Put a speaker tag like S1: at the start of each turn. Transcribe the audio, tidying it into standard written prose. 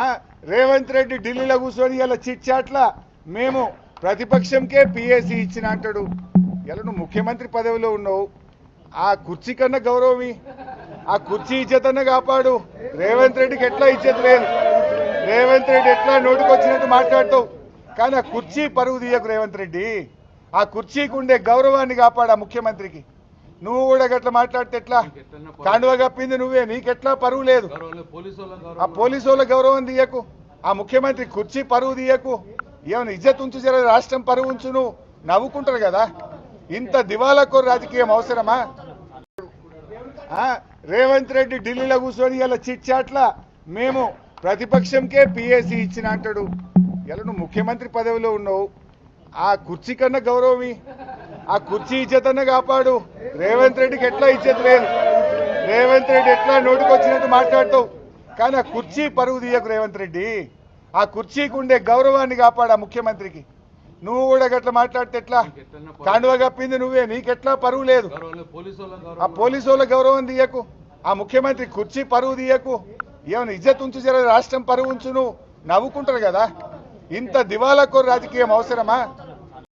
S1: ఆ, రేవంత్ రెడ్డి ఢిల్లీలో కూర్చొని ఇలా చిట్ చాట్ల మేము ప్రతిపక్షంకే పిఏసీ ఇచ్చిన అంటాడు. ఇలా నువ్వు ముఖ్యమంత్రి పదవిలో ఉన్నావు, ఆ కుర్చీ కన్నా గౌరవమి, ఆ కుర్చీ ఇజ్జతన్నా కాపాడు. రేవంత్ రెడ్డికి ఎట్లా ఇజ్జత లేదు, రేవంత్ రెడ్డి ఎట్లా నోటికొచ్చినట్టు మాట్లాడతావు, కానీ ఆ కుర్చీ పరువు తీయకు రేవంత్ రెడ్డి. ఆ కుర్చీకి ఉండే గౌరవాన్ని కాపాడు ఆ ముఖ్యమంత్రికి. నువ్వు కూడా గట్లా మాట్లాడితే ఎట్లా? కాండువ కప్పింది నువ్వే, నీకెట్లా పరువు లేదు. ఆ పోలీసు వాళ్ళ గౌరవం తీయకు, ఆ ముఖ్యమంత్రి కుర్చీ పరువు తీయకు. ఏమైనా ఇజ్జత్ ఉంచు, జర రాష్ట్రం పరువు ఉంచు. నువ్వు నవ్వుకుంటారు కదా, ఇంత దివాలాకోరు రాజకీయం అవసరమా? రేవంత్ రెడ్డి ఢిల్లీలో కూర్చొని ఇలా చిట్ చాట్ల మేము ప్రతిపక్షంకే పిఏసీ ఇచ్చిన అంటాడు. ఇలా నువ్వు ముఖ్యమంత్రి పదవిలో ఉన్నావు, ఆ కుర్చీ కన్నా గౌరవమి, ఆ కుర్చీ ఇజ్జతన్నా కాపాడు. రేవంత్ రెడ్డికి ఎట్లా ఇజ్జత లేదు, రేవంత్ రెడ్డి ఎట్లా నోటికొచ్చినట్టు మాట్లాడతావు, కానీ ఆ కుర్చీ పరువు తీయకు రేవంత్ రెడ్డి. ఆ కుర్చీకి ఉండే గౌరవాన్ని కాపాడు ఆ ముఖ్యమంత్రికి. నువ్వు కూడా గట్లా మాట్లాడితే ఎట్లా? కాండువ కప్పింది నువ్వే, నీకెట్లా పరువు లేదు. ఆ పోలీసు వాళ్ళ గౌరవం తీయకు, ఆ ముఖ్యమంత్రి కుర్చీ పరువు తీయకు. ఏమైనా ఇజ్జత్ ఉంచు, జర రాష్ట్రం పరువు ఉంచు. నువ్వు నవ్వుకుంటారు కదా, ఇంత దివాలాకోరు రాజకీయం అవసరమా?